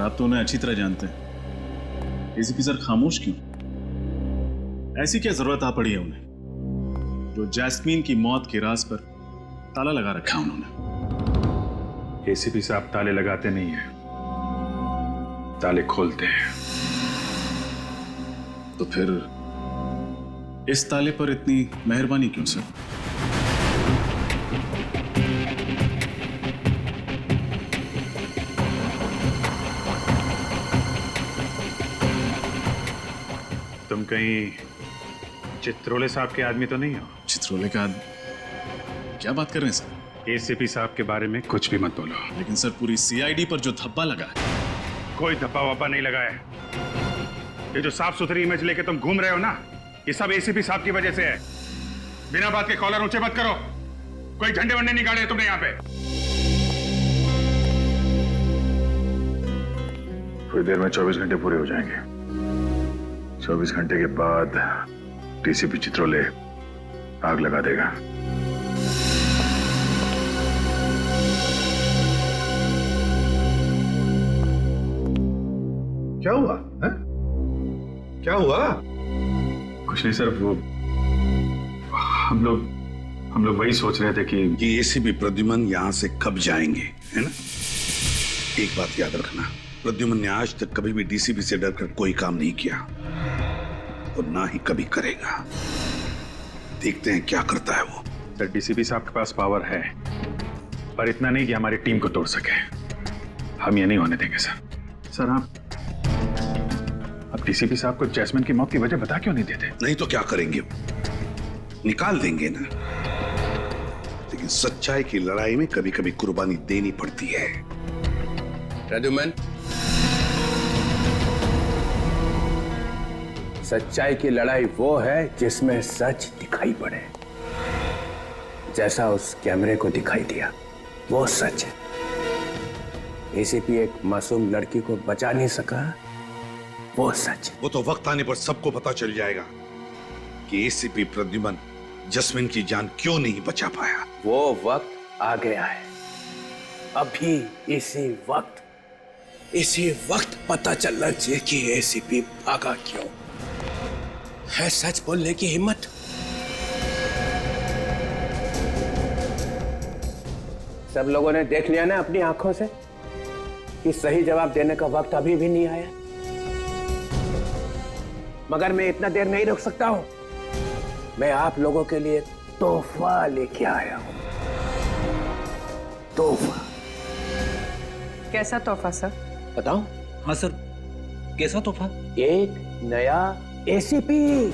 और आप तो उन्हें अच्छी तरह जानते हैं। एसीपी सर खामोश क्यों? ऐसी क्या जरूरत आ पड़ी है उन्हें, जो जैस्मीन की मौत के राज पर ताला लगा रखा है उन्होंने? एसीपी साहब ताले लगाते नहीं हैं, ताले खोलते हैं। तो फिर इस ताले पर इतनी मेहरबानी क्यों सर? तुम कहीं चित्रोले साहब के आदमी तो नहीं हो? चित्रोले का क्या बात कर रहे हैं सर? एसीपी साहब के बारे में कुछ भी मत बोलो। लेकिन सर पूरी सीआईडी पर जो धब्बा लगा है। कोई धब्बा वब्बा नहीं लगा है। ये जो साफ सुथरी इमेज लेके तुम घूम रहे हो ना, ये सब एसीपी साहब की वजह से है। बिना बात के कॉलर ऊंचे मत करो। कोई झंडे वंडे नहीं गाड़े तुमने यहाँ पे। थोड़ी देर में 24 घंटे पूरे हो जाएंगे। 24 घंटे के बाद डीसीपी चित्रोले आग लगा देगा। क्या हुआ है? क्या हुआ? कुछ नहीं सर, वो हम लोग वही सोच रहे थे कि एसीपी प्रद्युमन यहां से कब जाएंगे, है ना? एक बात याद रखना, प्रद्युमन ने आज तक कभी भी डीसीपी से डरकर कोई काम नहीं किया और ना ही कभी करेगा। देखते हैं क्या करता है वो। सर डीसीपी साहब के पास पावर है, पर इतना नहीं कि हमारी टीम को तोड़ सके। हम ये नहीं होने देंगे सर। सर आप डीसीपी साहब को जैस्मिन की मौत की वजह बता क्यों नहीं देते? नहीं तो क्या करेंगे, निकाल देंगे ना। लेकिन सच्चाई की लड़ाई में कभी कभी कुर्बानी देनी पड़ती है। प्रद्युमन, सच्चाई की लड़ाई वो है जिसमें सच दिखाई पड़े। जैसा उस कैमरे को दिखाई दिया वो सच है। एसीपी एक मासूम लड़की को बचा नहीं सका, वो सच है। वो तो वक्त आने पर सबको पता चल जाएगा कि एसीपी प्रद्युमन जैस्मिन की जान क्यों नहीं बचा पाया। वो वक्त आ गया है। अभी इसी वक्त पता चलना चाहिए कि एसीपी भागा क्यों। है सच बोलने की हिम्मत? सब लोगों ने देख लिया ना अपनी आंखों से कि सही जवाब देने का वक्त अभी भी नहीं आया। मगर मैं इतना देर नहीं रुक सकता हूं। मैं आप लोगों के लिए तोहफा लेके आया हूं। तोहफा। कैसा तोहफा सर? बताऊं? हाँ सर, कैसा तोहफा? एक नया एसीपी।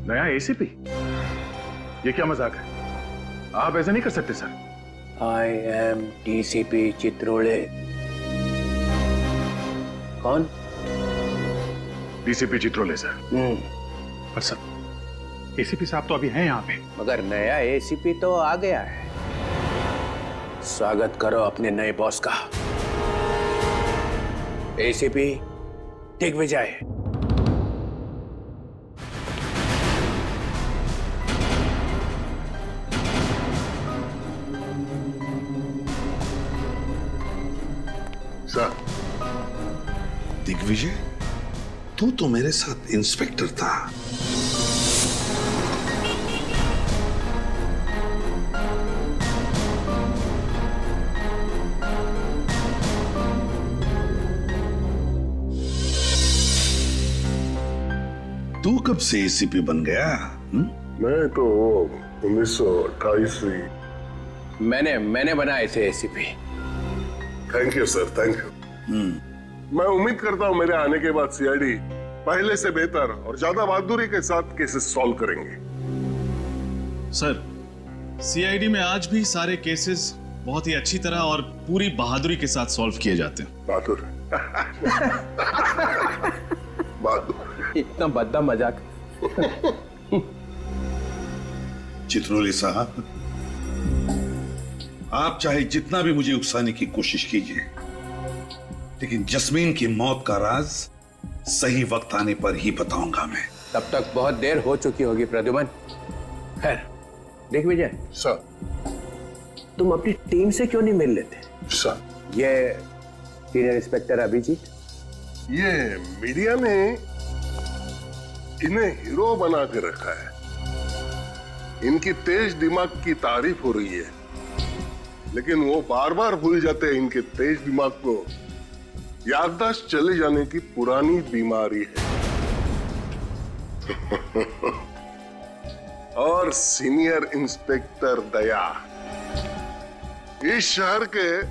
नया एसीपी? ये क्या मजाक है? आप ऐसा नहीं कर सकते sir. I am DCP Chitrole. कौन? DCP Chitrole sir. पर सर एसीपी साहब तो अभी हैं यहाँ पे। मगर नया एसीपी तो आ गया है। स्वागत करो अपने नए बॉस का। एसीपी दिग्विजय। सर, दिग्विजय, तू तो मेरे साथ इंस्पेक्टर था। तू कब से एसीपी बन गया? मैं तो 1928 से। मैंने बनाए थे ACP. Thank you sir, thank you. मैं उम्मीद करता हूं मेरे आने के बाद सीआईडी पहले से बेहतर और ज्यादा बहादुरी के साथ केसेस सॉल्व करेंगे। सर सीआईडी में आज भी सारे केसेस बहुत ही अच्छी तरह और पूरी बहादुरी के साथ सॉल्व किए जाते हैं। बहादुर। बहादुर। इतना भद्दा मजाक। चित्रोले साहब, आप चाहे जितना भी मुझे उकसाने की कोशिश कीजिए, लेकिन जैस्मीन की मौत का राज सही वक्त आने पर ही बताऊंगा मैं। तब तक बहुत देर हो चुकी होगी प्रद्युमन। खैर दिग्विजय, सर, तुम अपनी टीम से क्यों नहीं मिल लेते? सर, ये सीनियर इंस्पेक्टर अभिजीत, ये मीडिया ने इन्हें हीरो बना के रखा है। इनकी तेज दिमाग की तारीफ हो रही है, लेकिन वो बार बार भूल जाते हैं इनके तेज दिमाग को याददाश्त चले जाने की पुरानी बीमारी है। और सीनियर इंस्पेक्टर दया, इस शहर के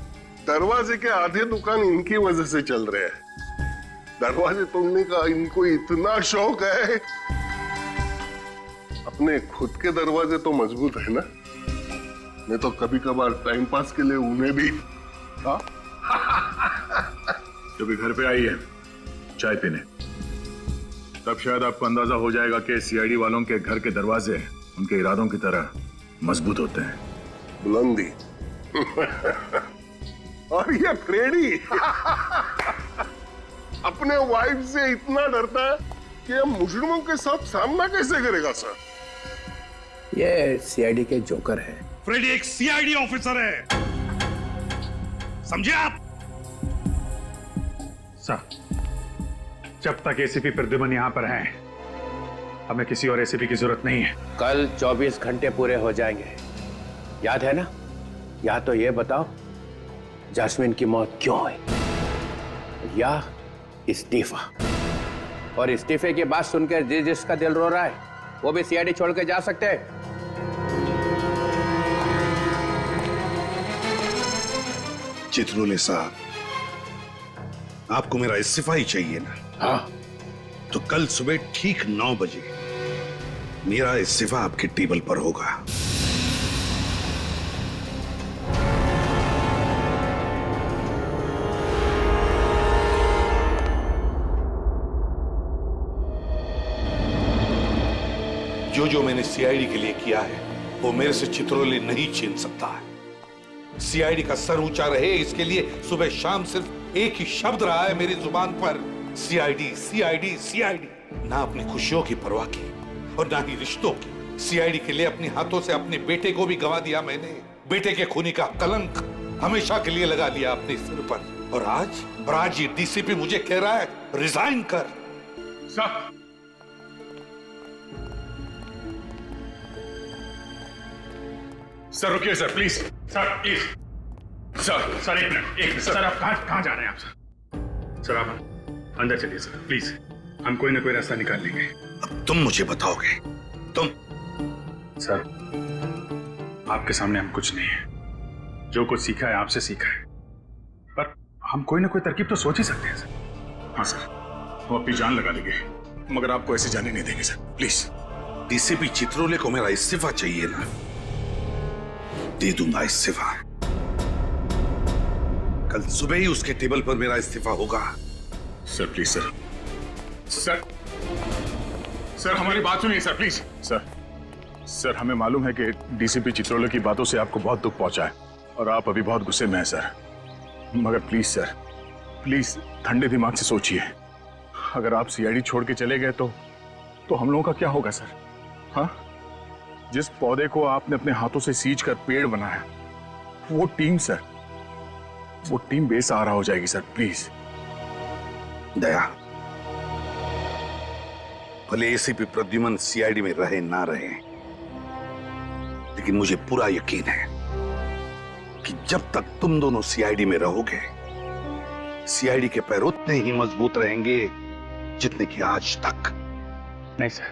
दरवाजे के आधे दुकान इनकी वजह से चल रहे हैं। दरवाजे तोड़ने का इनको इतना शौक है। अपने खुद के दरवाजे तो मजबूत है ना, मैं तो कभी कभार टाइम पास के लिए उन्हें भी। हाँ, जब घर पे आई है चाय पीने, तब शायद आपको अंदाजा हो जाएगा कि सीआईडी वालों के घर के दरवाजे उनके इरादों की तरह मजबूत होते हैं। बुलंदी। और ये फ्रेडी अपने वाइफ से इतना डरता है कि हम मुजरिमों के साथ सामना कैसे करेगा सर? ये सीआईडी के जोकर है। फ्रेडी एक सीआईडी ऑफिसर है, समझे आप? सर, जब तक एसीपी प्रद्युमन यहां पर हैं, हमें किसी और एसीपी की जरूरत नहीं है। कल 24 घंटे पूरे हो जाएंगे, याद है ना? या तो ये बताओ जैस्मिन की मौत क्यों हुई, या इस्तीफा। और इस्तीफे की बात सुनकर जिसका दिल रो रहा है वो भी सीआईडी छोड़ के जा सकते हैं। चित्रोले साहब, आपको मेरा इस्तीफा ही चाहिए ना? हाँ, तो कल सुबह ठीक 9 बजे मेरा इस्तीफा आपके टेबल पर होगा। जो मैंने सीआईडी के लिए किया है वो मेरे से चित्रोले नहीं छीन सकता है। सीआईडी का सर ऊंचा रहे, इसके लिए सुबह शाम सिर्फ एक ही शब्द रहा है मेरी जुबान पर, सीआईडी सीआईडी सीआईडी। ना अपनी खुशियों की परवाह की और ना ही रिश्तों की। सीआईडी के लिए अपने हाथों से अपने बेटे को भी गंवा दिया मैंने। बेटे के खूनी का कलंक हमेशा के लिए लगा लिया अपने सिर पर। और आज ये डीसीपी मुझे कह रहा है रिजाइन कर। सर, सर रुकिए sir, please sir, please sir एक मिनट सर, आप कहां जा रहे हैं आप? सर आप अंदर चलिए सर, प्लीज। हम कोई ना कोई रास्ता निकाल लेंगे। अब तुम मुझे बताओगे? तुम? सर, आपके सामने हम कुछ नहीं है। जो कुछ सीखा है आपसे सीखा है, पर हम कोई ना कोई तरकीब तो सोच ही सकते हैं सर। हाँ सर, हम अपनी जान लगा लेंगे, मगर आपको ऐसे जाने नहीं देंगे सर, प्लीज। डीसीपी चित्रोले को मेरा इस्तीफा चाहिए ना? दे दूंगा इस्तीफा। कल सुबह ही उसके टेबल पर मेरा इस्तीफा होगा। Sir please sir, sir sir हमारी बात सुनिए सर, प्लीज। सर हमें मालूम है कि डीसीपी चित्रोले की बातों से आपको बहुत दुख पहुंचा है और आप अभी बहुत गुस्से में हैं सर, मगर प्लीज सर, प्लीज ठंडे दिमाग से सोचिए। अगर आप सीआईडी छोड़ के चले गए तो हम लोगों का क्या होगा सर? हाँ, जिस पौधे को आपने अपने हाथों से सींच कर पेड़ बनाया, वो टीम बेसहारा हो जाएगी सर, प्लीज। दया, भले एसीपी प्रद्युमन सीआईडी में रहे ना रहे, लेकिन मुझे पूरा यकीन है कि जब तक तुम दोनों सीआईडी में रहोगे, सीआईडी के पैर उतने ही मजबूत रहेंगे जितने कि आज तक। नहीं सर,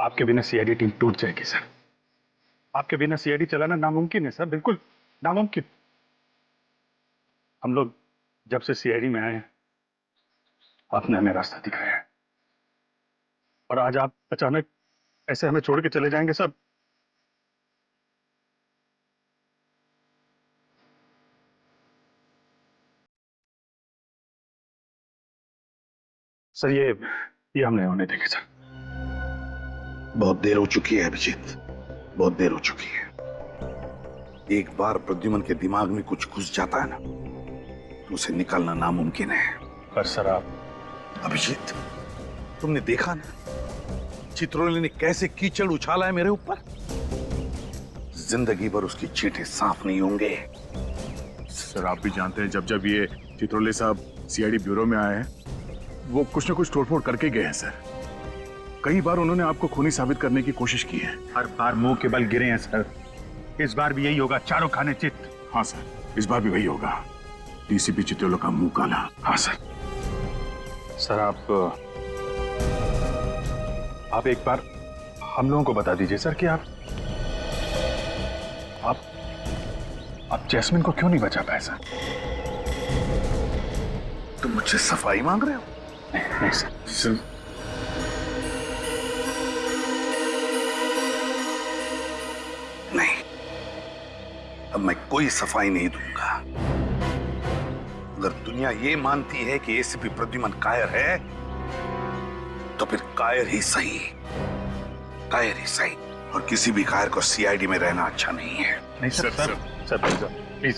आपके बिना सीआईडी टीम टूट जाएगी सर। आपके बिना सीआईडी चलाना नामुमकिन है सर, बिल्कुल नामुमकिन। हम लोग जब से सीआईडी में आए हैं, आपने हमें रास्ता दिखाया है, और आज आप अचानक ऐसे हमें छोड़ के चले जाएंगे सब। सर ये हम नहीं होने देंगे सर। बहुत देर हो चुकी है अभिजीत, बहुत देर हो चुकी है। एक बार प्रद्युमन के दिमाग में कुछ घुस जाता है ना, तो उसे निकालना नामुमकिन है। पर सर आप अभिजीत, तुमने देखा ना चित्रोले ने कैसे कीचड़ उछाला है मेरे ऊपर। जिंदगी भर उसकी चींटे साफ नहीं होंगे। सर आप भी जानते हैं, जब जब ये चित्रोले साहब सीआईडी ब्यूरो में आए हैं, वो कुछ न कुछ तोड़फोड़ करके गए हैं सर। कई बार उन्होंने आपको खूनी साबित करने की कोशिश की है, हर बार मुंह के बल गिरे हैं सर। इस बार भी यही होगा, चारों खाने चित। हाँ सर, इस बार भी वही होगा, डीसीपी चित्रोले का मुंह काला। हाँ सर। सर आप एक बार हम लोगों को बता दीजिए सर कि आप जैस्मिन को क्यों नहीं बचा पाए सर? तुम मुझसे सफाई मांग रहे हो? नहीं सर, सिर्फ नहीं, अब मैं कोई सफाई नहीं दूंगा। अगर दुनिया ये मानती है कि एसीपी प्रद्युमन कायर है, तो फिर कायर ही सही, कायर ही सही। और किसी भी कायर को सीआईडी में रहना अच्छा नहीं है। नहीं sir, sir please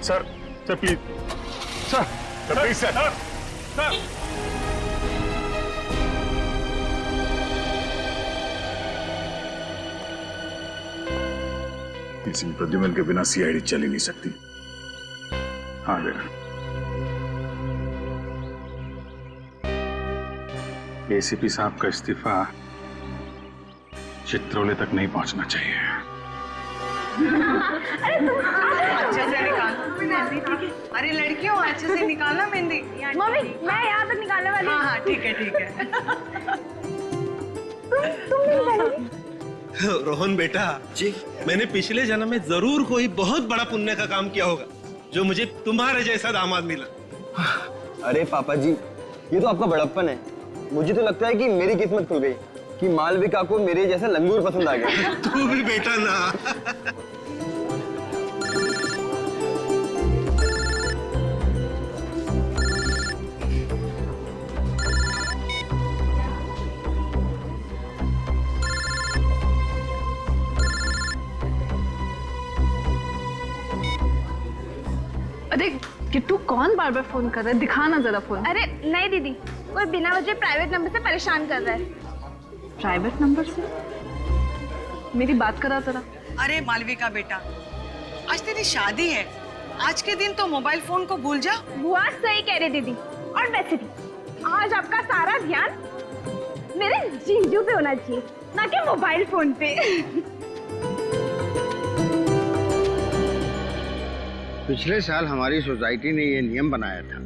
sir, please sir, please sir. किसी प्रद्युमन के बिना सीआईडी चल ही नहीं सकती। हाँ बेटा, एसीपी साहब का इस्तीफा चित्रोले तक नहीं पहुंचना चाहिए। अच्छे से निकाल। अरे लड़कियों, अच्छे से निकालना मेहंदी। मम्मी मैं यहाँ तक निकालने वाली हूँ। हाँ ठीक है ठीक है। तुम नहीं निकालोगी? रोहन बेटा जी, मैंने पिछले जन्म में जरूर कोई बहुत बड़ा पुण्य का काम किया होगा जो मुझे तुम्हारे जैसा दामाद मिला। अरे पापा जी, ये तो आपका बड़प्पन है। मुझे तो लगता है कि मेरी किस्मत खुल गई कि मालविका को मेरे जैसा लंगूर पसंद आ गया। तू भी बेटा ना। अरे किट्टू, कौन बार बार फोन कर रहा है? दिखाना जरा फोन। अरे नहीं दीदी, कोई बिना वजह प्राइवेट नंबर से परेशान कर रहा है। प्राइवेट नंबर से? मेरी बात करा जरा। अरे मालविका बेटा, आज तेरी शादी है, आज के दिन तो मोबाइल फोन को भूल जा। बुआ सही कह रही दीदी। और वैसे भी आज आपका सारा ध्यान मेरे जीजू पे होना चाहिए, ना कि मोबाइल फोन पे। पिछले साल हमारी सोसाइटी ने ये नियम बनाया था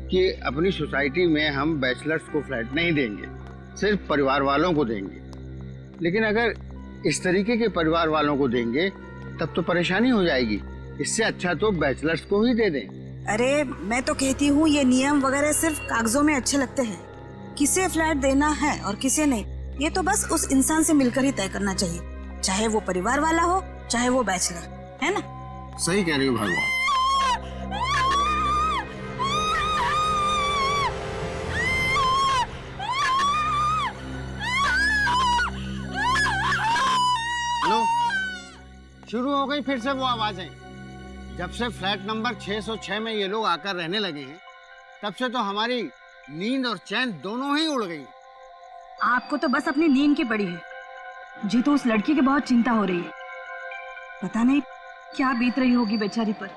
कि अपनी सोसाइटी में हम बैचलर्स को फ्लैट नहीं देंगे, सिर्फ परिवार वालों को देंगे। लेकिन अगर इस तरीके के परिवार वालों को देंगे तब तो परेशानी हो जाएगी। इससे अच्छा तो बैचलर्स को ही दे दें। अरे मैं तो कहती हूँ ये नियम वगैरह सिर्फ कागजों में अच्छे लगते हैं। किसे फ्लैट देना है और किसे नहीं, ये तो बस उस इंसान से मिलकर ही तय करना चाहिए, चाहे वो परिवार वाला हो चाहे वो बैचलर, है ना? सही कह रही हो भगवान। हेलो, शुरू हो गई फिर से वो आवाजें। जब से फ्लैट नंबर 606 में ये लोग आकर रहने लगे हैं, तब से तो हमारी नींद और चैन दोनों ही उड़ गई। आपको तो बस अपनी नींद की पड़ी है, मुझे तो उस लड़की की बहुत चिंता हो रही है। पता नहीं क्या बीत रही होगी बेचारी पर।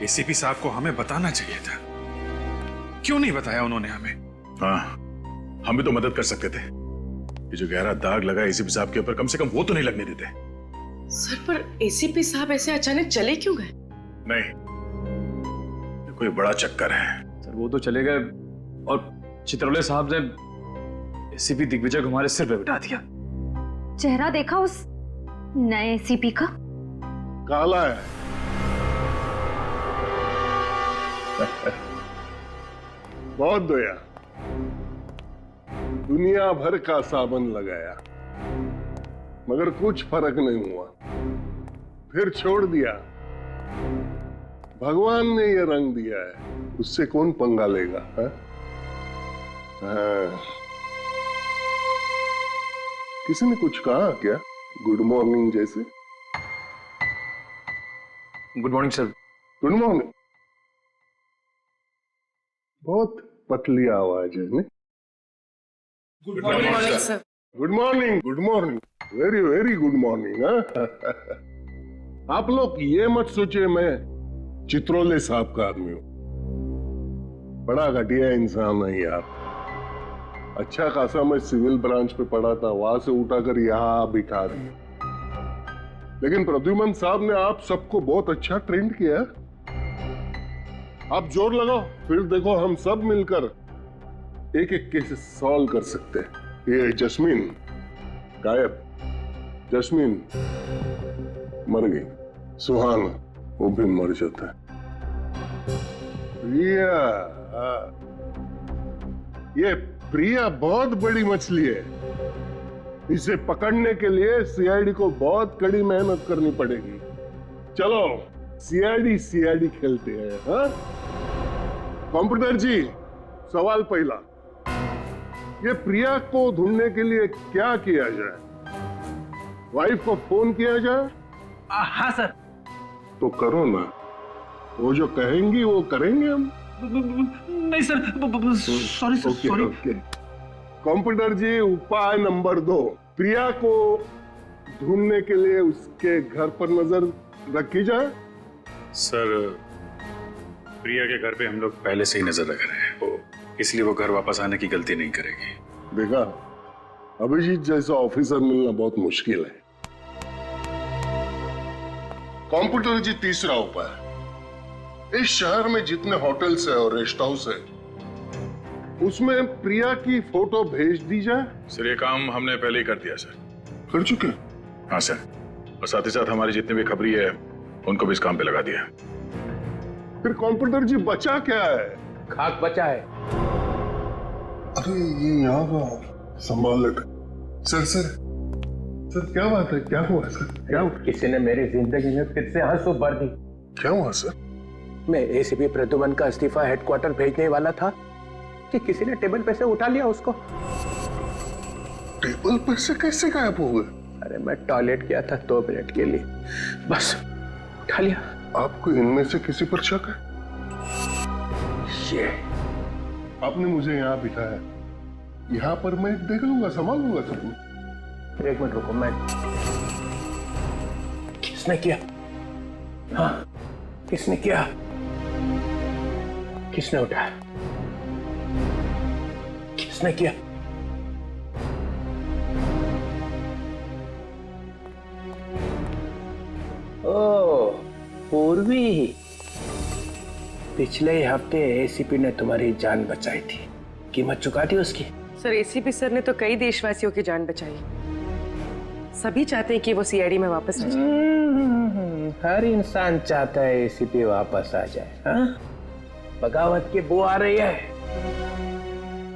एसीपी साहब को हमें बताना चाहिए था, क्यों नहीं बताया उन्होंने हमें? हाँ, हम भी तो मदद कर सकते थे। ये जो गहरा दाग लगा एसीपी साहब के ऊपर, कम से कम वो तो नहीं लगने देते। सर पर एसीपी साहब ऐसे अचानक चले क्यों गए? नहीं, ये कोई बड़ा चक्कर है। सर वो तो चले गए और चित्रोले साहब ने एसीपी दिग्विजय को हमारे सिर पे बिठा दिया। चेहरा देखा उस नए एसीपी का? काला है। बहुत दया, दुनिया भर का साबन लगाया मगर कुछ फर्क नहीं हुआ, फिर छोड़ दिया। भगवान ने ये रंग दिया है, उससे कौन पंगा लेगा? है? हाँ। किसी ने कुछ कहा क्या? गुड मॉर्निंग जैसे? Good morning sir. Good morning. बहुत पतली आवाज है नहीं? Good morning sir. Good morning, good morning. Very very good morning. आप लोग ये मत सोचिए मैं चित्रोले साहब का आदमी हूं। बड़ा घटिया इंसान है यार। अच्छा खासा मैं सिविल ब्रांच पे पढ़ा था, वहां से उठाकर यहाँ बिठा दिया। लेकिन प्रद्युमन साहब ने आप सबको बहुत अच्छा ट्रेंड किया। आप जोर लगाओ, फिर देखो हम सब मिलकर एक एक केस सॉल्व कर सकते हैं। ये जस्मीन गायब, जस्मीन मर गई, सुहाना वो भी मर जाता है। प्रिया, ये प्रिया बहुत बड़ी मछली है। इसे पकड़ने के लिए सीआईडी को बहुत कड़ी मेहनत करनी पड़ेगी। चलो सीआईडी खेलते हैं। हाँ कंप्यूटर जी, सवाल पहला, ये प्रिया को ढूंढने के लिए क्या किया जाए? वाइफ को फोन किया जाए? हाँ सर। तो करो ना, वो जो कहेंगी वो करेंगे हम। नहीं sir, sorry sir, sorry. Computer जी, उपाय नंबर 2, प्रिया को ढूंढने के लिए उसके घर पर नजर रखी जाए। सर, प्रिया के घर पे हम लोग पहले से ही नजर रख रहे हैं, इसलिए वो घर वापस आने की गलती नहीं करेगी। देखा, अभिजीत जैसा ऑफिसर मिलना बहुत मुश्किल है। कंप्यूटर जी, तीसरा उपाय, इस शहर में जितने होटल्स है और रेस्ट हाउस है उसमें प्रिया की फोटो भेज दी जाए। सर, ये काम हमने पहले ही कर दिया सर। कर चुके? हाँ सर, और साथ ही साथ हमारी जितने भी खबरी है उनको भी इस काम पे लगा दिया। फिर कंप्यूटर जी बचा क्या है? खाक बचा है। अरे ये यहाँ का संभाल लेते। सर क्या बात है? क्या हुआ सर? क्या हुआ? किसी ने मेरी जिंदगी में फिर से आंसू भर दी। क्या हुआ सर? मैं एसीपी प्रद्युमन का इस्तीफा हेडक्वार्टर भेजने वाला था कि किसी ने टेबल पे से उठा लिया उसको। टेबल पर से कैसे गायब हो गए? अरे मैं टॉयलेट गया था 2 मिनट के लिए, बस उठा लिया। आपको इनमें से किसी पर शक है? ये आपने मुझे यहाँ बिठाया, यहाँ पर मैं देख लूंगा, संभाल लूंगा सब। 1 मिनट रुको। मैं किसने किया? हाँ, किसने किया? किसने उठाया? किसने किया? ओ, पूर्वी, पिछले ही हफ्ते एसीपी ने तुम्हारी जान बचाई थी, कीमत चुका दी उसकी। सर, एसीपी सर ने तो कई देशवासियों की जान बचाई। सभी चाहते हैं कि वो सीआईडी में वापस आ जाए। हर इंसान चाहता है एसीपी वापस आ जाए। हाँ? बगावत की बू आ रही है।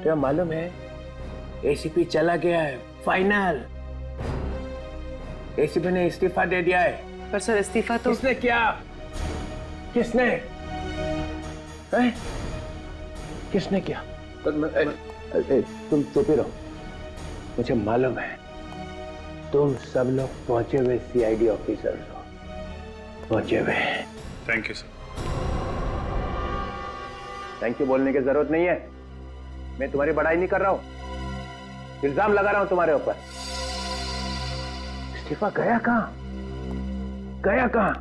तो मालूम है एसीपी चला गया है, फाइनल। एसीपी ने इस्तीफा दे दिया है। पर सर, इस्तीफा तो किसने किया? किसने? है? किसने किया? तुम चुप ही रहो। मुझे मालूम है तुम सब लोग पहुंचे हुए सीआईडी ऑफिसर हो, पहुंचे हुए। Thank you sir. Thank you बोलने की जरूरत नहीं है। मैं तुम्हारी बड़ाई नहीं कर रहा हूं, इल्जाम लगा रहा हूं तुम्हारे ऊपर। इस्तीफा गया कहां? गया कहां?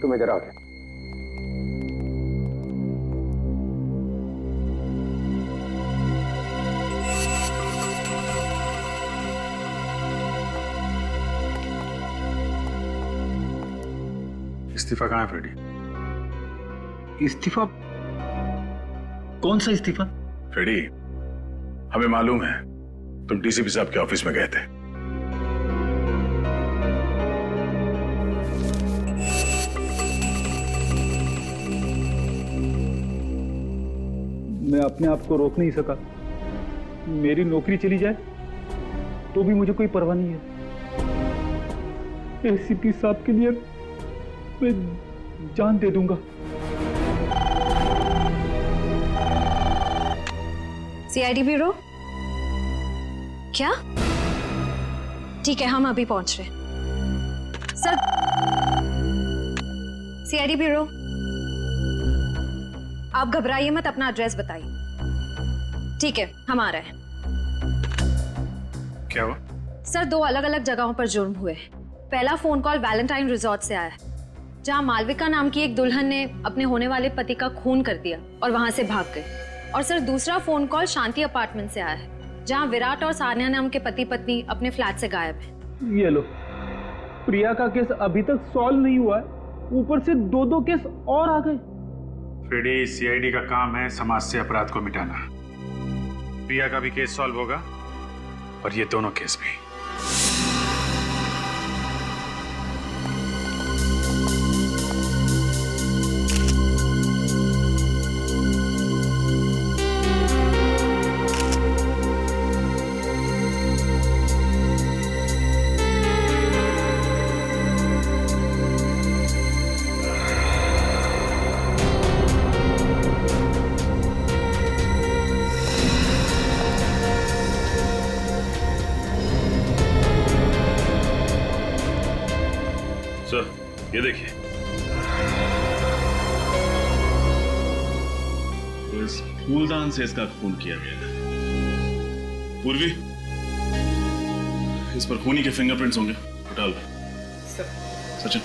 तुम इधर आओ। इस्तीफा कहाँ है फ्रेडी? इस्तीफा? कौन सा इस्तीफा? फ्रेडी, हमें मालूम है तुम डीसीपी साहब के ऑफिस में गए थे। मैं अपने आप को रोक नहीं सका। मेरी नौकरी चली जाए तो भी मुझे कोई परवाह नहीं है। एसीपी साहब के लिए मैं जान दे दूंगा। CID bureau? क्या? ठीक है, हम अभी पहुंच रहे हैं। सर, सीआईडी ब्यूरो, आप घबराइए मत, अपना एड्रेस बताइए। ठीक है, हम आ रहे हैं। क्या हुआ? सर 2 अलग अलग जगहों पर जुर्म हुए। पहला फोन कॉल वैलेंटाइन रिजॉर्ट से आया, जहां मालविका नाम की एक दुल्हन ने अपने होने वाले पति का खून कर दिया और वहां से भाग गई। और सर दूसरा फोन कॉल शांति अपार्टमेंट से आया है, जहां विराट और सान्या नाम के पति पत्नी अपने फ्लैट से गायब है। ये लो, प्रिया का केस अभी तक सॉल्व नहीं हुआ है, ऊपर से 2 केस और आ गए। फिर सीआईडी का काम है समाज से अपराध को मिटाना। प्रिया का भी केस सॉल्व होगा और ये दोनों केस भी। ये देखिए, तो इस फूलदान से इसका खून किया गया है। पूर्वी, इस पर खूनी के फिंगरप्रिंट्स होंगे, उठा लो। सचिन,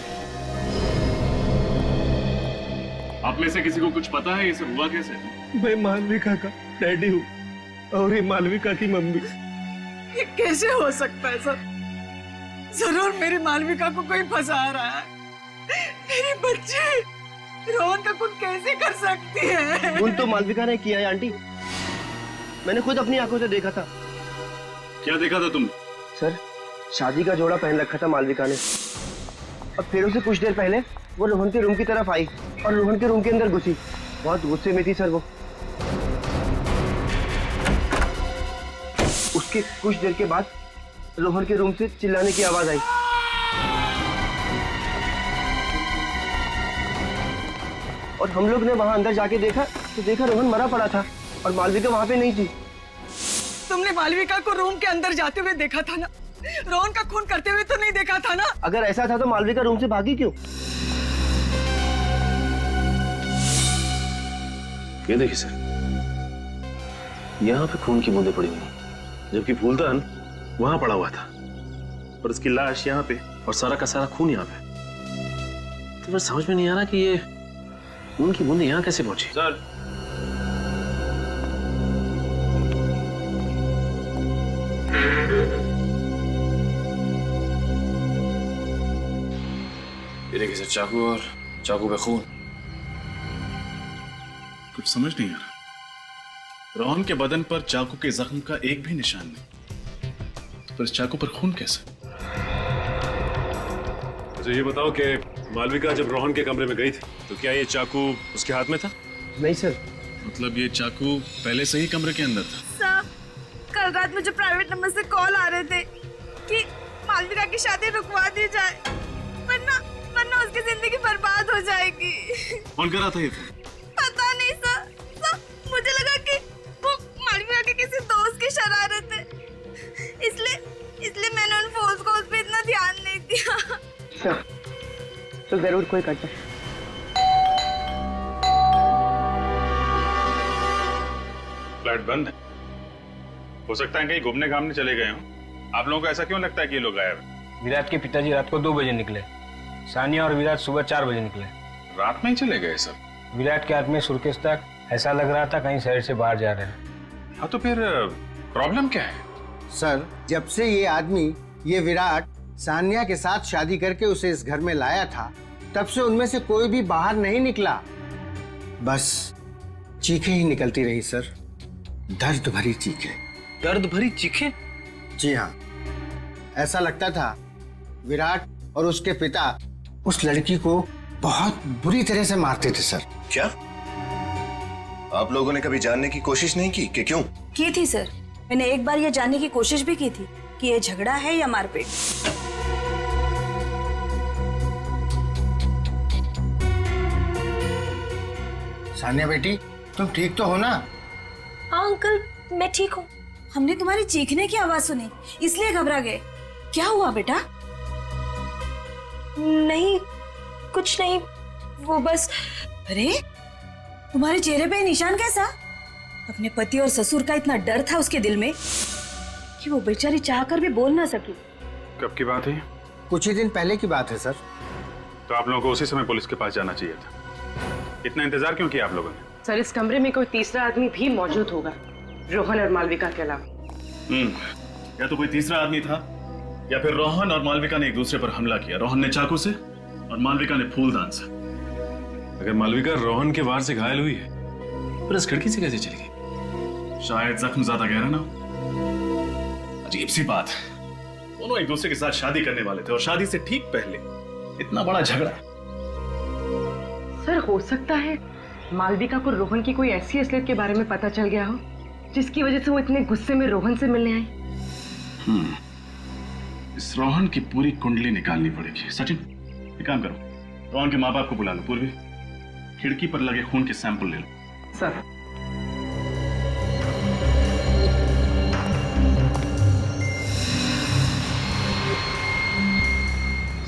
आप में से किसी को कुछ पता है ये सब हुआ कैसे? मैं मालविका का डैडी हूँ और ये मालविका की मम्मी। ये कैसे हो सकता है सर? जरूर मेरी मालविका को कोई फंसा रहा है। मेरी बच्ची रोहन का खून कैसे कर सकती है? खून तो मालविका ने किया है आंटी, मैंने खुद अपनी आंखों से देखा था। क्या देखा था तुमने? सर, शादी का जोड़ा पहन रखा था मालविका ने, और फिर उसे कुछ देर पहले वो रोहन के रूम की तरफ आई और रोहन के रूम के अंदर घुसी। बहुत गुस्से में थी सर वो। उसके कुछ देर के बाद रोहन के रूम से चिल्लाने की आवाज आई। और हम लोग ने वहां अंदर जाके देखा तो देखा रोहन मरा पड़ा था और मालविका वहां पे नहीं थी। तुमने मालविका को रूम के अंदर जाते हुए देखा था ना? रोहन का खून करते हुए तो नहीं देखा था ना? अगर ऐसा था तो मालविका रूम से भागी क्यों? ये देखिए सर, यहाँ पे खून की बूंदें पड़ी हुई, जबकि फूलदान वहां पड़ा हुआ था और उसकी लाश यहाँ पे और सारा का सारा खून यहाँ पे। तो फिर समझ में नहीं आ रहा कि ये खून की बूंदें यहाँ कैसे पहुंची। सर, ये देखिए सर, चाकू और चाकू पे खून। कुछ समझ नहीं आ रहा। रोहन के बदन पर चाकू के जख्म का एक भी निशान नहीं, तो इस चाकू पर खून कैसे? अच्छा ये बताओ कि मालविका जब रोहन के कमरे में गई थी तो क्या ये चाकू उसके हाथ में था? नहीं सर। मतलब ये चाकू पहले से ही कमरे के अंदर था? सर, कल रात मुझे प्राइवेट नंबर से कॉल आ रहे थे कि मालविका की शादी रुकवा दी जाए, वरना उसकी जिंदगी बर्बाद हो जाएगी। कौन कर रहा था ये फोन? पता नहीं सर, मुझे लगा कि वो मालविका के किसी दोस्त की शरारत है, इसलिए मैंने उन फोन कॉल्स पे इतना ध्यान नहीं दिया। सर, तो जरूर कोई करता। फ्लैट बंद है, हो सकता है कहीं घूमने घामने चले गए हों। आप लोगों को ऐसा क्यों लगता है कि ये लोग गायब हैं? विराट के पिताजी रात को 2 बजे निकले, सानिया और विराट सुबह 4 बजे निकले। रात में ही चले गए सब? विराट के हाथ में सूटकेस तक, ऐसा लग रहा था कहीं शहर से बाहर जा रहे हैं। हाँ, तो फिर प्रॉब्लम क्या है? सर, जब से ये आदमी, ये विराट सान्या के साथ शादी करके उसे इस घर में लाया था, तब से उनमें से कोई भी बाहर नहीं निकला। बस चीखें ही निकलती रही सर, दर्द भरी चीखें। दर्द भरी चीखें? जी हाँ, ऐसा लगता था विराट और उसके पिता उस लड़की को बहुत बुरी तरह से मारते थे सर। क्या आप लोगों ने कभी जानने की कोशिश नहीं की कि क्यों? की थी सर, मैंने एक बार ये जानने की कोशिश भी की थी कि ये झगड़ा है या मारपीट। सान्या बेटी, तुम ठीक तो हो ना? हाँ अंकल, मैं ठीक हूँ। हमने तुम्हारी चीखने की आवाज सुनी, इसलिए घबरा गए। क्या हुआ बेटा? नहीं, कुछ नहीं, वो बस। अरे, तुम्हारे चेहरे पे निशान कैसा? अपने पति और ससुर का इतना डर था उसके दिल में। कि वो बेचारी चाहकर भी बोल ना सकी। कब की बात है? कुछ ही दिन पहले की बात है सर। तो आप लोगों को उसी समय पुलिस के पास जाना चाहिए था। इतना इंतजार क्यों किया आप लोगों ने? सर, इस कमरे में कोई तीसरा आदमी भी मौजूद होगा, रोहन और मालविका के अलावा। या तो कोई तीसरा आदमी था या फिर रोहन और मालविका ने एक दूसरे पर हमला किया। रोहन ने चाकू से और मालविका ने फूलदान से। अगर मालविका रोहन के वार से घायल हुई है पर इस खिड़की से कैसे चली गई? शायद जख्म ज्यादा गहरा ना हो। अजीब सी बात, दोनों एक दूसरे के साथ शादी करने वाले थे और शादी से ठीक पहले इतना बड़ा झगड़ा। सर, हो सकता है मालविका को रोहन की कोई ऐसी असलियत के बारे में पता चल गया हो जिसकी वजह से वो इतने गुस्से में रोहन से मिलने आई। इस रोहन की पूरी कुंडली निकालनी पड़ेगी। सचिन, एक काम करो, रोहन के माँ बाप को बुला लो। पूर्वी, खिड़की पर लगे खून के सैंपल ले लो। सर।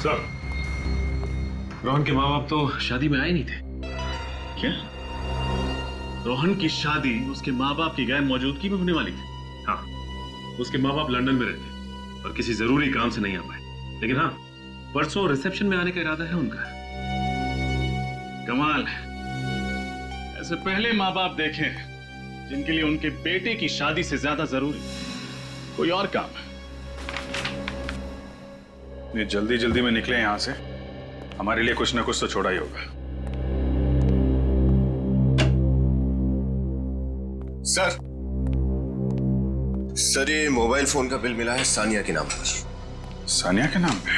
सर, रोहन के माँ बाप तो शादी में आए नहीं थे। क्या? रोहन की शादी उसके माँ बाप की गैर मौजूदगी में होने वाली थी? हाँ, उसके माँ बाप लंदन में रहते और किसी जरूरी काम से नहीं आ पाए। लेकिन हाँ, परसों रिसेप्शन में आने का इरादा है उनका। कमाल, ऐसे पहले माँ बाप देखे जिनके लिए उनके बेटे की शादी से ज्यादा जरूरी कोई और काम है। ये जल्दी जल्दी में निकले यहां से, हमारे लिए कुछ ना कुछ तो छोड़ा ही होगा। सर, ये मोबाइल फोन का बिल मिला है सानिया के नाम पर। सानिया के नाम पे?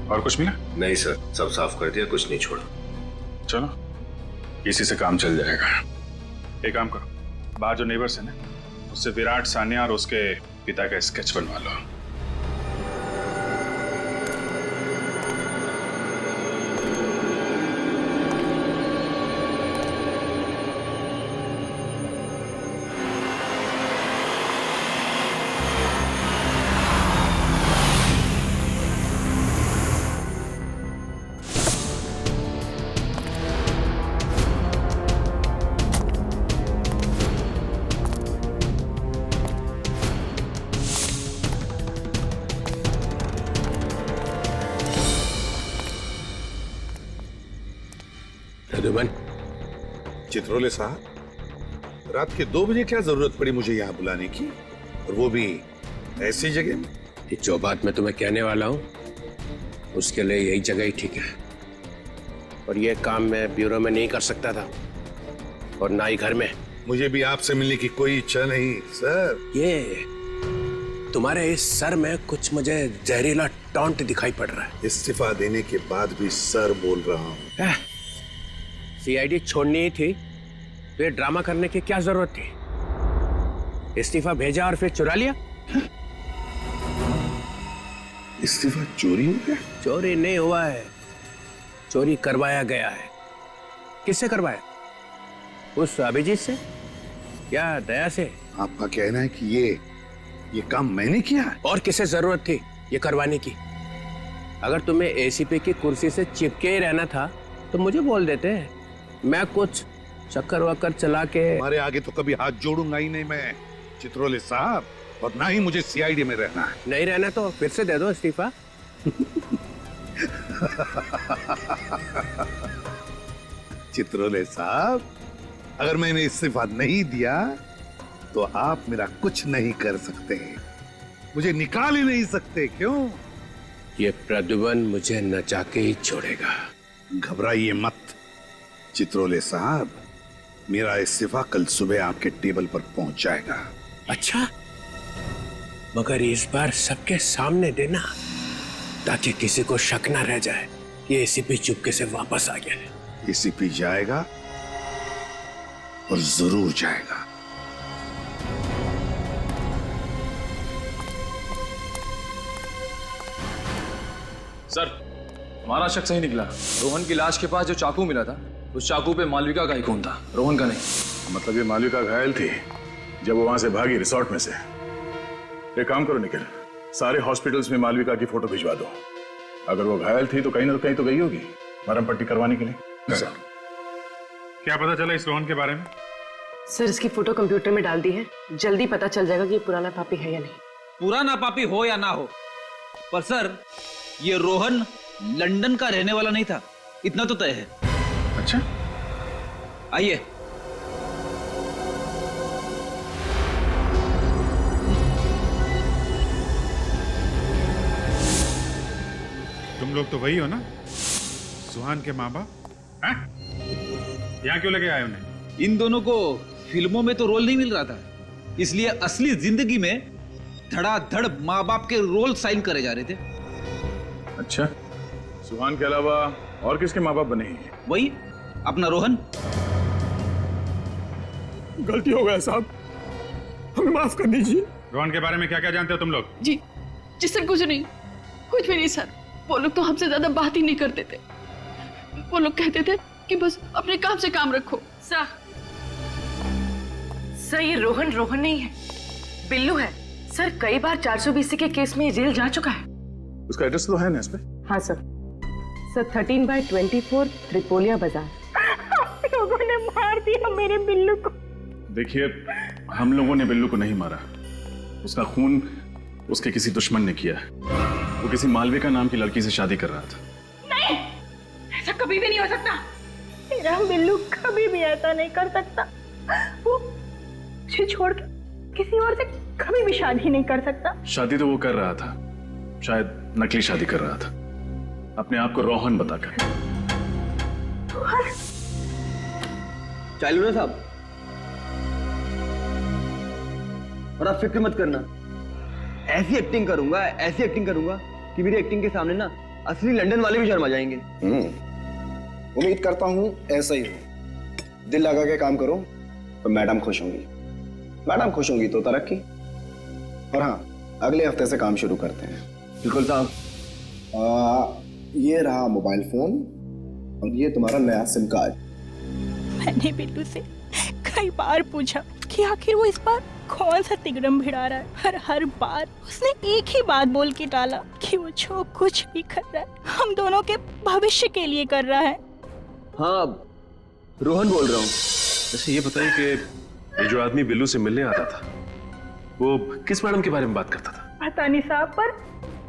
और कुछ मिला? नहीं सर, सब साफ कर दिया, कुछ नहीं छोड़ा। चलो, इसी से काम चल जाएगा। एक काम करो, बाहर जो नेबर्स है ना, उससे विराट, सानिया और उसके पिता का स्केच बनवा लो। चित्रोले साहब, रात के 2 बजे क्या जरूरत पड़ी मुझे यहाँ बुलाने की, और वो भी ऐसी जगह में? जो बात मैं तुम्हें कहने वाला हूँ उसके लिए यही जगह ही ठीक है। और ये काम मैं ब्यूरो में नहीं कर सकता था और ना ही घर में। मुझे भी आपसे मिलने की कोई इच्छा नहीं सर। ये तुम्हारे इस सर में कुछ मुझे जहरीला टॉन्ट दिखाई पड़ रहा है। इस्तीफा देने के बाद भी सर बोल रहा हूँ। सीआईडी छोड़नी ही थी तो ये ड्रामा करने की क्या जरूरत थी? इस्तीफा भेजा और फिर चुरा लिया। इस्तीफा चोरी हो गया? चोरी नहीं हुआ है, चोरी करवाया गया है। किससे करवाया? उस अभिजीत से या दया से? आपका कहना है कि ये काम मैंने किया है? और किसे जरूरत थी ये करवाने की? अगर तुम्हें एसीपी की कुर्सी से चिपके ही रहना था तो मुझे बोल देते, मैं कुछ चक्कर वक्कर चला के। हमारे आगे तो कभी हाथ जोड़ूंगा ही नहीं मैं चित्रोले साहब, और ना ही मुझे सीआईडी में रहना है। नहीं रहना तो फिर से दे दो इस्तीफा। चित्रोले साहब, अगर मैंने इस्तीफा नहीं दिया तो आप मेरा कुछ नहीं कर सकते, मुझे निकाल ही नहीं सकते। क्यों? ये प्रद्युमन मुझे नचा के ही छोड़ेगा। घबराइए मत चित्रोले साहब, मेरा इस्तीफा कल सुबह आपके टेबल पर पहुंच जाएगा। अच्छा, मगर इस बार सबके सामने देना ताकि किसी को शक ना रह जाए कि एसीपी चुपके से वापस आ गया है। एसीपी जाएगा और जरूर जाएगा। सर, हमारा शक सही निकला। रोहन की लाश के पास जो चाकू मिला था उस चाकू पे मालविका का ही खून था, रोहन का नहीं। मतलब ये मालविका घायल थी जब वो वहां से भागी रिसोर्ट में से। एक काम करो निखिल, सारे हॉस्पिटल्स में मालविका की फोटो भिजवा दो। अगर वो घायल थी तो कहीं ना कहीं तो गई होगी मरहम पट्टी करवाने के लिए। सर, क्या पता चला इस रोहन के बारे में? सर, इसकी फोटो कंप्यूटर में डाल दी है, जल्दी पता चल जाएगा कि ये पुराना पापी है या नहीं। पुराना पापी हो या ना हो, पर सर ये रोहन लंदन का रहने वाला नहीं था, इतना तो तय है। अच्छा, आइए। तुम लोग तो वही हो ना, सुहान के माँ बाप? यहाँ क्यों लेके आए उन्हें? इन दोनों को फिल्मों में तो रोल नहीं मिल रहा था, इसलिए असली जिंदगी में धड़ाधड़ माँ बाप के रोल साइन करे जा रहे थे। अच्छा, सुहान के अलावा और किसके माँ बाप बने हैं? वही अपना रोहन। गलती हो गया साहब, हमें माफ कर दीजिए। रोहन के बारे में क्या क्या जानते हो तुम लोग? जी सर, कुछ नहीं, कुछ भी नहीं सर। वो लोग तो हमसे ज्यादा बात ही नहीं करते थे। वो लोग कहते थे कि बस अपने काम से काम रखो। सर ये रोहन नहीं है, बिल्लू है। सर कई बार 420 के केस में जेल जा चुका है। उसका एड्रेस तो है ना इस पे? हाँ सर 13/24 त्रिपोलिया बाजार। लोगों ने मार दिया मेरे बिल्लू को। देखिए, हम लोगों ने बिल्लू को नहीं मारा, उसका खून उसके किसी दुश्मन ने किया। वो किसी मालविका नाम की लड़की से शादी कर रहा था। नहीं, ऐसा कभी भी नहीं हो सकता। मेरा बिल्लू कभी भी ऐसा नहीं कर सकता। वो मुझे छोड़ के किसी और से कभी भी शादी नहीं कर सकता। शादी तो वो कर रहा था, शायद नकली शादी कर रहा था, अपने आप को रोहन बताकर। चालू ना साहब, और आप फिक्र मत करना, ऐसी एक्टिंग करूंगा कि मेरी एक्टिंग के सामने ना असली लंदन वाले भी शर्मा जाएंगे। उम्मीद करता हूं ऐसा ही हो। दिल लगा के काम करो तो मैडम खुश होंगी, मैडम खुश होंगी तो तरक्की। और हाँ, अगले हफ्ते से काम शुरू करते हैं। बिल्कुल साहब। ये रहा मोबाइल फोन और ये तुम्हारा नया सिम कार्ड। मैंने बिल्लू से कई बार पूछा कि आखिर वो इस बार कौन सा तिगड़म भिड़ा रहा है। हर बार उसने एक ही बात बोल के टाला कि वो जो कुछ भी कर रहा है हम दोनों के भविष्य के लिए कर रहा है। हाँ, रोहन बोल रहा हूँ। अच्छा ये बताइए कि ये जो आदमी बिल्लू से मिलने आता था, वो किस मैडम के बारे में बात करता था? पता नहीं साहब,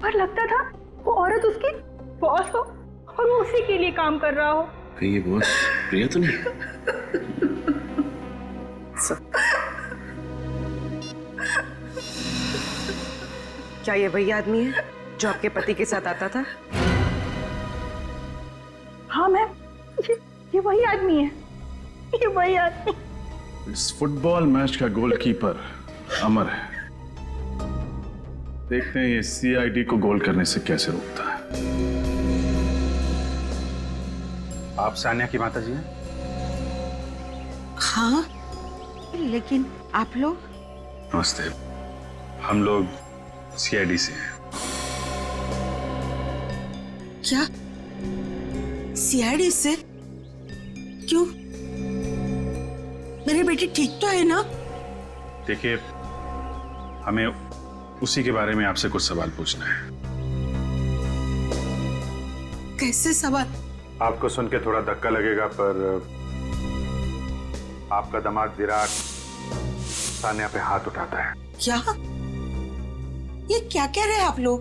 पर लगता था वो औरत उसकी बॉस हो और वो उसी के लिए काम कर रहा हो। कहीं ये बॉस प्रिया तो नहीं? क्या ये वही आदमी है जो आपके पति के साथ आता था? हाँ मैम, ये वही आदमी है, ये वही आदमी। इस फुटबॉल मैच का गोलकीपर अमर है, देखते हैं ये सीआईडी को गोल करने से कैसे रोकता है। आप सानिया की माता जी हैं? हाँ, लेकिन आप लोग? नमस्ते, हम लोग सीआईडी से हैं। क्या सीआईडी से? क्यों? मेरी बेटी ठीक तो है ना? देखिए, हमें उसी के बारे में आपसे कुछ सवाल पूछना है। कैसे सवाल? आपको सुन के थोड़ा धक्का लगेगा, पर आपका दामाद विराट सानिया पे हाथ उठाता है। क्या? ये क्या कह रहे हैं आप लोग?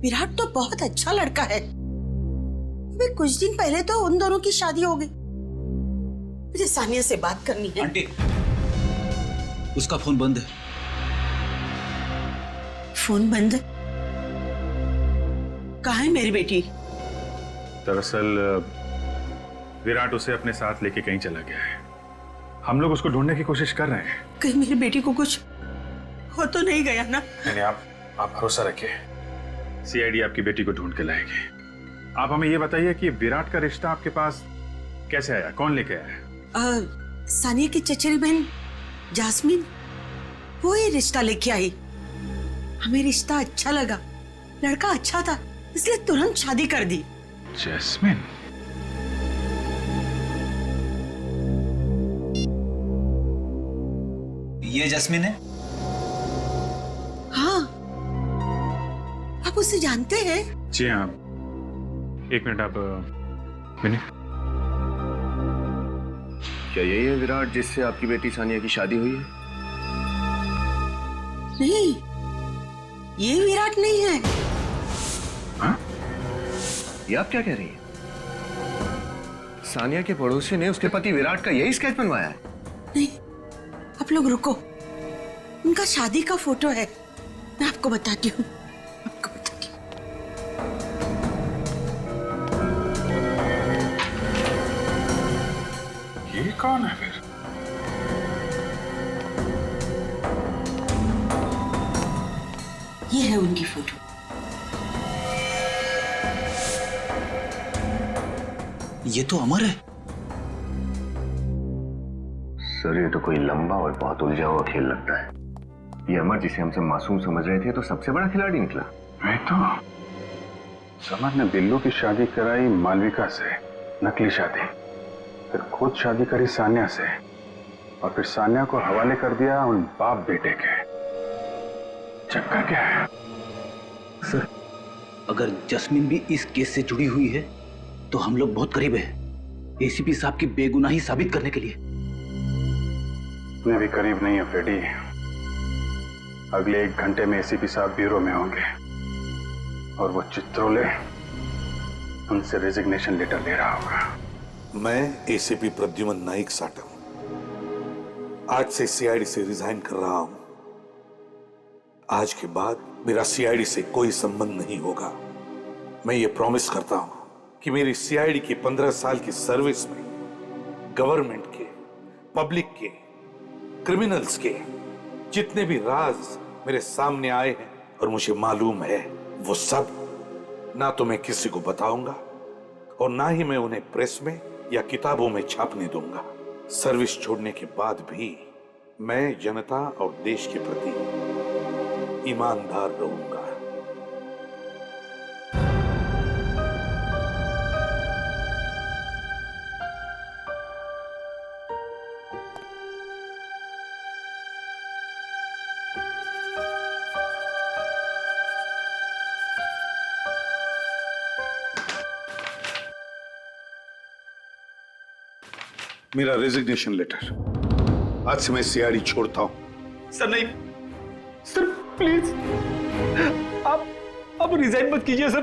विराट तो बहुत अच्छा लड़का है। अभी कुछ दिन पहले तो उन दोनों की शादी हो गई। मुझे सानिया से बात करनी है। आंटी, उसका फोन बंद है। फोन बंद? कहाँ है मेरी बेटी? दरअसल विराट उसे अपने साथ लेके कहीं चला गया है। हम लोग उसको ढूंढने की कोशिश कर रहे हैं। कहीं मेरी बेटी को कुछ हो तो नहीं गया ना? नहीं, आप भरोसा रखिए, सीआईडी आपकी बेटी को ढूंढ के लाएगी। आप हमें ये बताइए कि विराट का रिश्ता आपके पास कैसे आया, कौन लेके आया? सानिया की चचेरी बहन जास्मीन, वो ही रिश्ता लेके आई। हमें रिश्ता अच्छा लगा, लड़का अच्छा था, इसलिए तुरंत शादी कर दी। जैस्मिन? ये जैस्मिन है? हाँ, आप उसे जानते हैं? जी हाँ। एक मिनट, आप मिनट। क्या यही है विराट जिससे आपकी बेटी सानिया की शादी हुई है? नहीं, ये विराट नहीं है। ये आप क्या कह रही हैं? सानिया के पड़ोसी ने उसके पति विराट का यही स्केच बनवाया है? नहीं, आप लोग रुको, उनका शादी का फोटो है, मैं आपको बताती हूँ। ये कौन है फिर? ये है उनकी फोटो। ये तो अमर है। सर ये तो कोई लंबा और बहुत उलझा हुआ खेल लगता है। ये अमर जिसे हमसे मासूम समझ रहे थे तो सबसे बड़ा खिलाड़ी निकला। मैं तो समर ने बिल्लू की शादी कराई मालविका से, नकली शादी, फिर खुद शादी करी सान्या से, और फिर सान्या को हवाले कर दिया उन बाप बेटे के। चक्कर क्या है? सर अगर जस्मीन भी इस केस से जुड़ी हुई है तो हम लोग बहुत करीब हैं एसीपी साहब की बेगुनाही साबित करने के लिए। मैं भी करीब नहीं हूं फेडी। अगले 1 घंटे में एसीपी साहब ब्यूरो में होंगे और वो चित्रोले उनसे रेजिग्नेशन लेटर ले रहा होगा। मैं एसीपी प्रद्युमन नाइक साटम आज से सीआईडी से रिजाइन कर रहा हूं। आज के बाद मेरा सीआईडी से कोई संबंध नहीं होगा। मैं ये प्रॉमिस करता हूं कि मेरी सीआईडी की 15 साल की सर्विस में गवर्नमेंट के, पब्लिक के, क्रिमिनल्स के जितने भी राज मेरे सामने आए हैं और मुझे मालूम है, वो सब ना तो मैं किसी को बताऊंगा और ना ही मैं उन्हें प्रेस में या किताबों में छापने दूंगा। सर्विस छोड़ने के बाद भी मैं जनता और देश के प्रति ईमानदार रहूंगा। मेरा रेजिग्नेशन लेटर। आज से मैं सीआईडी छोड़ता हूं। सर नहीं, सर प्लीज आप रिजाइन मत कीजिए सर।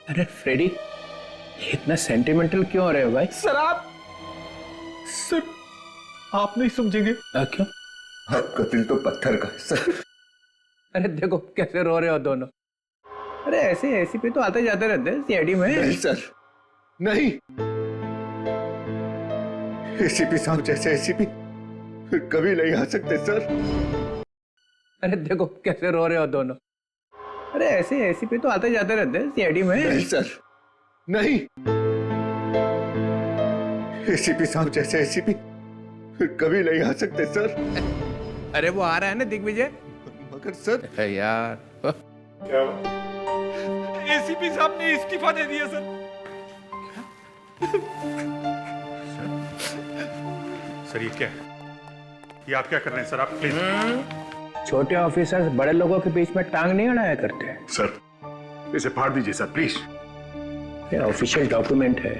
अरे फ्रेडी, इतना सेंटिमेंटल क्यों हो रहे हो भाई? सर आप नहीं समझेंगे। क्यों? आपका दिल तो पत्थर का है सर। अरे देखो कैसे रो रहे हो दोनों। अरे ऐसे एसीपी तो आते जाते रहते हैं सीआईडी में। नहीं सर, नहीं। एसीपी साहब जैसे एसीपी फिर कभी नहीं आ सकते सर। अरे देखो कैसे रो रहे हो दोनों। अरे ऐसे एसीपी तो आते जाते रहते हैं सीआईडी में। नहीं सर, नहीं। एसीपी साहब जैसे एसीपी फिर कभी नहीं आ सकते सर। अरे वो आ रहा है ना दिग्विजय। मगर सर यार क्या एसीपी साहब ने इस्तीफा दे दिया सर। सर ये क्या है? ये आप क्या कर रहे हैं सर? आप प्लीज। छोटे ऑफिसर्स बड़े लोगों के बीच में टांग नहीं अड़ाया करते। सर इसे फाड़ दीजिए सर प्लीज। ये ऑफिशियल डॉक्यूमेंट है,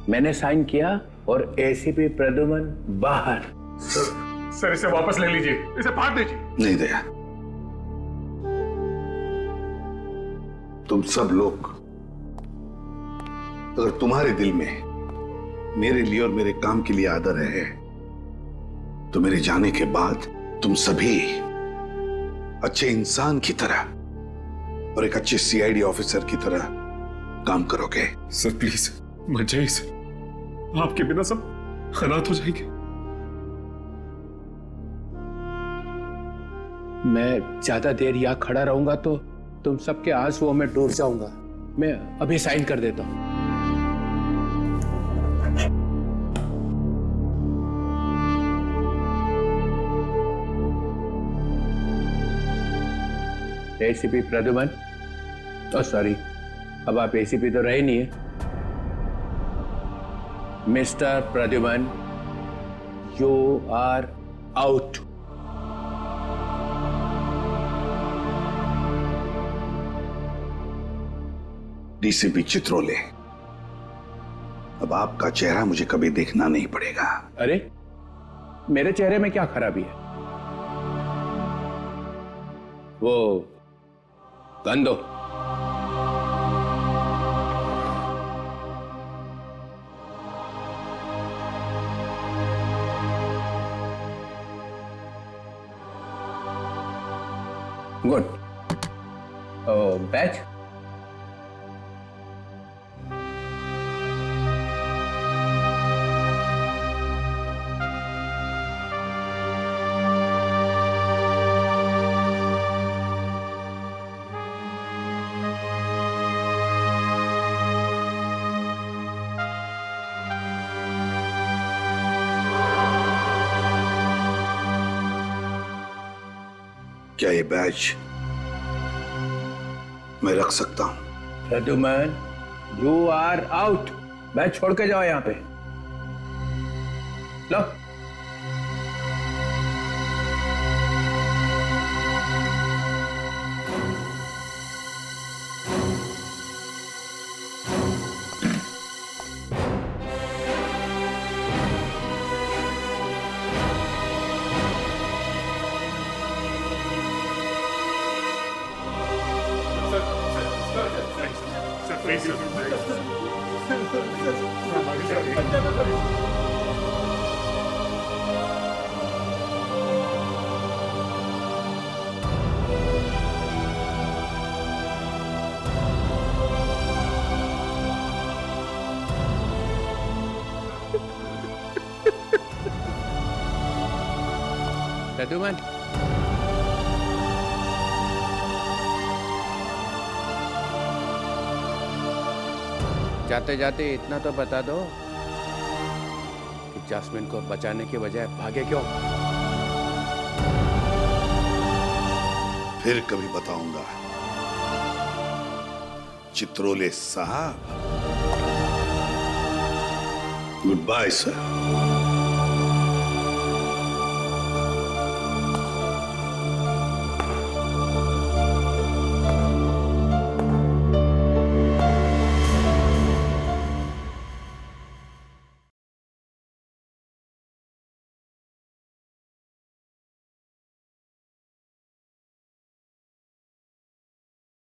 मैंने साइन किया और एसीपी प्रद्युमन बाहर। सर इसे वापस ले लीजिए, इसे फाड़ दीजिए। नहीं दया, तुम सब लोग, अगर तुम्हारे दिल में मेरे लिए और मेरे काम के लिए आदर है तो मेरे जाने के बाद तुम सभी अच्छे इंसान की तरह और एक अच्छे सीआईडी ऑफिसर की तरह काम करोगे। सर प्लीज मत जाइए सर, आपके बिना सब खराब हो जाएंगे। मैं ज्यादा देर यहाँ खड़ा रहूंगा तो तुम सबके आंसुओं में डूब जाऊंगा। मैं अभी साइन कर देता हूं। एसीपी प्रद्युमन, सॉरी, अब आप एसीपी तो रहे नहीं है। Mister Pradyuman, you are out. DCP Chitrole, अब आपका चेहरा मुझे कभी देखना नहीं पड़ेगा। अरे मेरे चेहरे में क्या खराबी है? वो गन दो। गुड। बैच क्या ये बैच मैं रख सकता हूं? Pradyuman, you are out. Badge छोड़ के जाओ यहां पे। लो। प्रद्युमन, जाते जाते इतना तो बता दो कि जैस्मिन को बचाने के बजाय भागे क्यों? फिर कभी बताऊंगा चित्रोले साहब। Good bye sir.